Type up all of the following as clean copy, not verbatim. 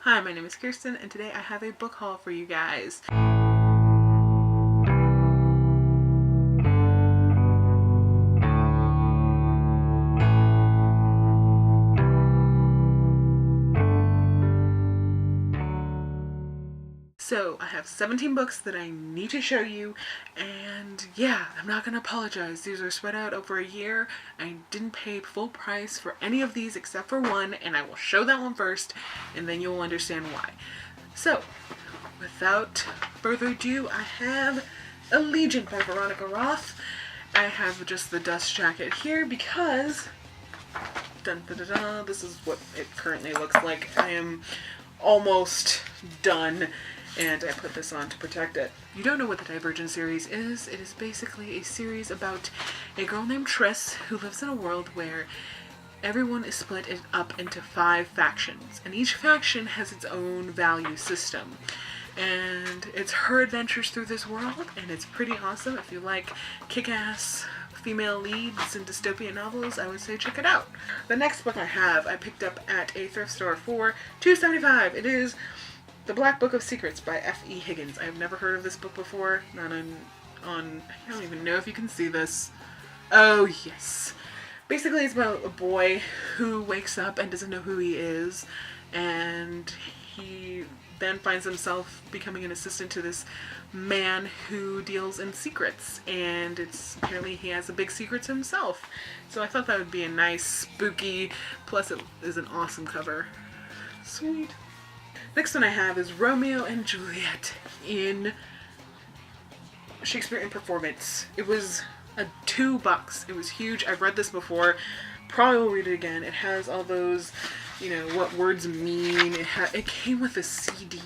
Hi, my name is Kirsten, and today I have a book haul for you guys. So I have 17 books that I need to show you, and yeah, I'm not gonna apologize. These are spread out over a year. I didn't pay full price for any of these except for one, and I will show that one first, and then you'll understand why. So, without further ado, I have Allegiant by Veronica Roth. I have just the dust jacket here because dun, dun, dun, dun, this is what it currently looks like. I am almost done, and I put this on to protect it. You don't know what the Divergent series is. It is basically a series about a girl named Triss who lives in a world where everyone is split up into 5 factions, and each faction has its own value system. And it's her adventures through this world, and it's pretty awesome. If you like kick-ass female leads in dystopian novels, I would say check it out. The next book I picked up at a thrift store for $2.75. It is The Black Book of Secrets by F.E. Higgins. I have never heard of this book before. Not on I don't even know if you can see this. Oh, yes. Basically, it's about a boy who wakes up and doesn't know who he is, and he then finds himself becoming an assistant to this man who deals in secrets, and apparently he has a big secret to himself. So I thought that would be a nice, spooky, plus it is an awesome cover. Sweet. Next one I have is Romeo and Juliet in Shakespeare in Performance. It was $2. It was huge. I've read this before. Probably will read it again. It has all those, what words mean. It came with a CD.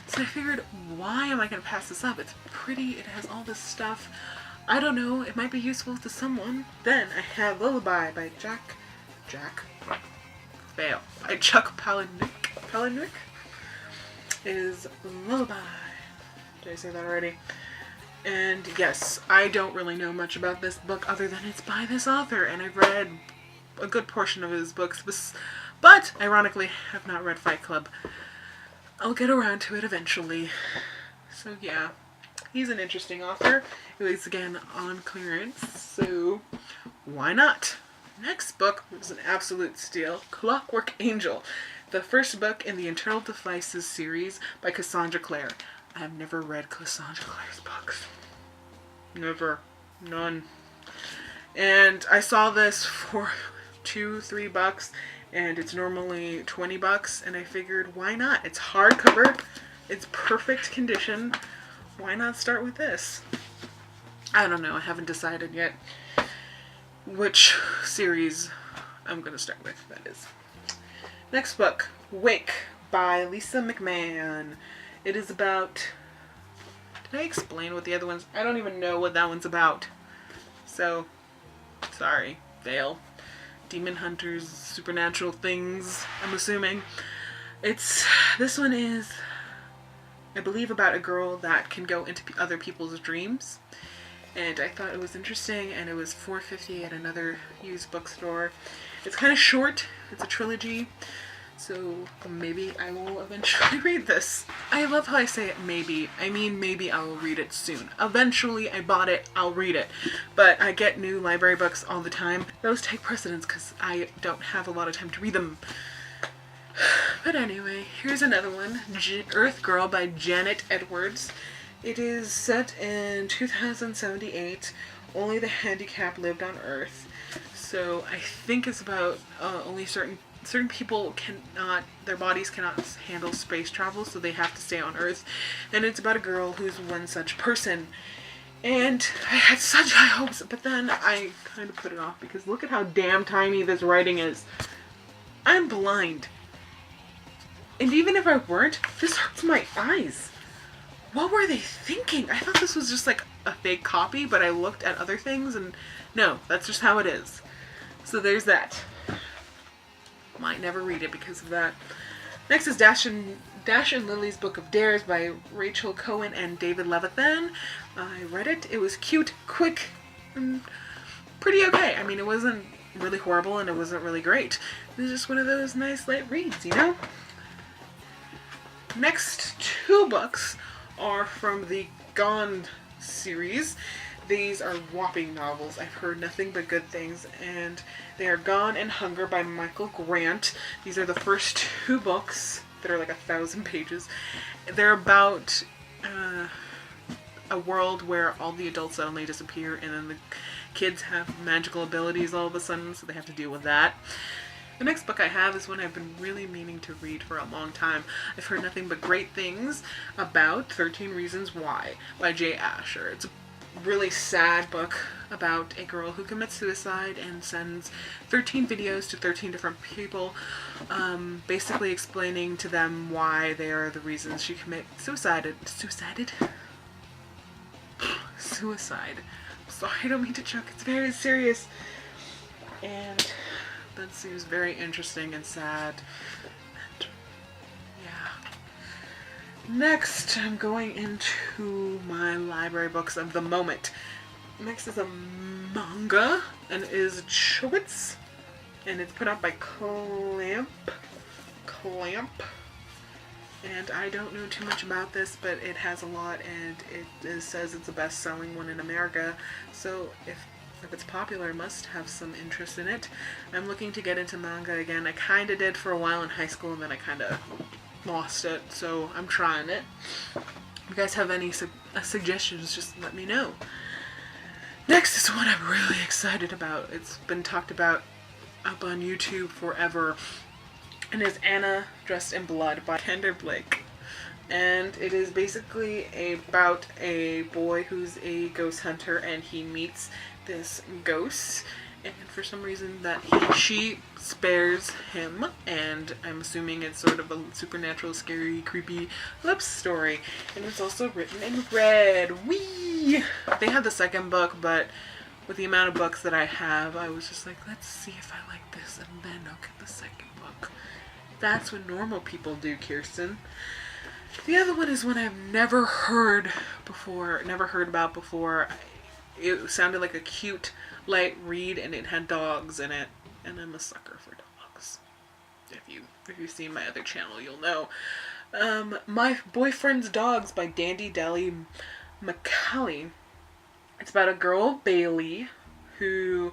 So I figured, why am I going to pass this up? It's pretty. It has all this stuff. I don't know. It might be useful to someone. Then I have Lullaby by Chuck Palahniuk. Is Lullaby. Did I say that already? And yes, I don't really know much about this book other than it's by this author, and I've read a good portion of his books, but ironically have not read Fight Club. I'll get around to it eventually. So yeah, he's an interesting author. It was again on clearance, so why not? Next book was an absolute steal, Clockwork Angel, the first book in the Internal Devices series by Cassandra Clare. I have never read Cassandra Clare's books. Never. None. And I saw this for $2-3, and it's normally $20, and I figured, why not? It's hardcover. It's perfect condition. Why not start with this? I don't know. I haven't decided yet which series I'm going to start with, that is. Next book, Wake by Lisa McMahon. It is about... Did I explain what the other one's... I don't even know what that one's about. So, sorry. Fail. Demon hunters, supernatural things, I'm assuming. This one is, I believe, about a girl that can go into other people's dreams. And I thought it was interesting, and it was $4.50 at another used bookstore. It's kind of short. It's a trilogy. So maybe I will eventually read this. I love how I say it, maybe. I mean, maybe I will read it soon. Eventually, I bought it, I'll read it. But I get new library books all the time. Those take precedence because I don't have a lot of time to read them. But anyway, here's another one. Earth Girl by Janet Edwards. It is set in 2078. Only the handicapped lived on Earth. So I think it's about only certain people their bodies cannot handle space travel, so they have to stay on Earth. And it's about a girl who's one such person. And I had such high hopes, but then I kind of put it off because look at how damn tiny this writing is. I'm blind. And even if I weren't, this hurts my eyes. What were they thinking? I thought this was just like a fake copy, but I looked at other things and no, that's just how it is. So there's that. Might never read it because of that. Next is Dash and Lily's Book of Dares by Rachel Cohen and David Levithan. I read it. It was cute, quick, and pretty okay. I mean, it wasn't really horrible and it wasn't really great. It was just one of those nice light reads, Next two books are from the Gone series. These are whopping novels. I've heard nothing but good things, and they are Gone and Hunger by Michael Grant. These are the first two books that are like 1,000 pages. They're about a world where all the adults suddenly disappear, and then the kids have magical abilities all of a sudden, so they have to deal with that. The next book I have is one I've been really meaning to read for a long time. I've heard nothing but great things about 13 Reasons Why by Jay Asher. It's a really sad book about a girl who commits suicide and sends 13 videos to 13 different people, basically explaining to them why they are the reasons she suicide. Sorry, I don't mean to choke. It's very serious. And that seems very interesting and sad. And yeah. Next, I'm going into my library books of the moment. Next is a manga, and it is Chowitz, and it's put out by Clamp. And I don't know too much about this, but it has a lot, and it says it's the best-selling one in America. So if it's popular, it must have some interest in it. I'm looking to get into manga again. I kind of did for a while in high school, and then I kind of lost it, so I'm trying it. If you guys have any suggestions, just let me know. Next is one I'm really excited about. It's been talked about up on YouTube forever, and is Anna Dressed in Blood by Kendra Blake. And it is basically about a boy who's a ghost hunter, and he meets this ghost, and for some reason she spares him, and I'm assuming it's sort of a supernatural, scary, creepy love story. And it's also written in red. Whee! They had the second book, but with the amount of books that I have, I was just like, let's see if I like this, and then I'll get the second book. That's what normal people do, Kirsten. The other one is one I've never heard about before. It sounded like a cute, light read, and it had dogs in it, and I'm a sucker for dogs. If you've seen my other channel, you'll know. My Boyfriend's Dogs by Dandy Deli McCallie. It's about a girl, Bailey, who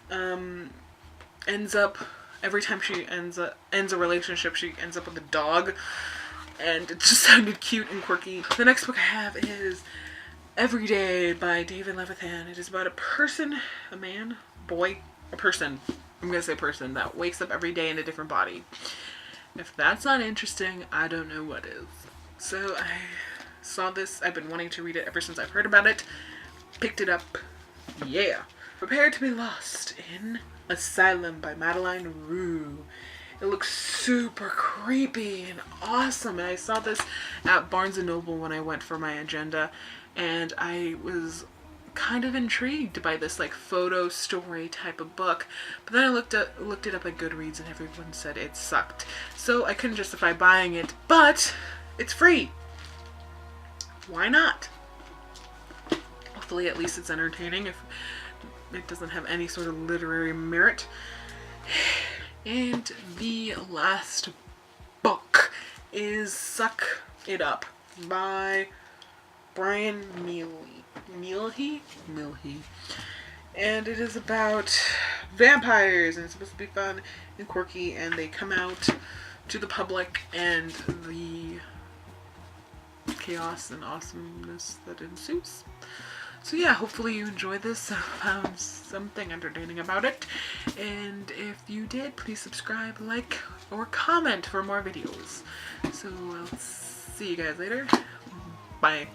ends up, every time she ends a relationship, she ends up with a dog, and it just sounded cute and quirky. The next book I have is Every Day by David Levithan. It is about a person, a man, boy, a person. I'm going to say person that wakes up every day in a different body. If that's not interesting, I don't know what is. So I saw this. I've been wanting to read it ever since I've heard about it. Picked it up. Yeah. Prepare to be Lost in Asylum by Madeline Rue. It looks super creepy and awesome. And I saw this at Barnes & Noble when I went for my agenda, and I was kind of intrigued by this like photo story type of book. But then I looked it up at Goodreads, and everyone said it sucked. So I couldn't justify buying it, but it's free. Why not? Hopefully at least it's entertaining if it doesn't have any sort of literary merit. And the last book is Suck It Up by Brian Milhey. And it is about vampires, and it's supposed to be fun and quirky, and they come out to the public, and the chaos and awesomeness that ensues. So yeah, hopefully you enjoyed this. I found something entertaining about it. And if you did, please subscribe, like, or comment for more videos. So I'll see you guys later. Bye.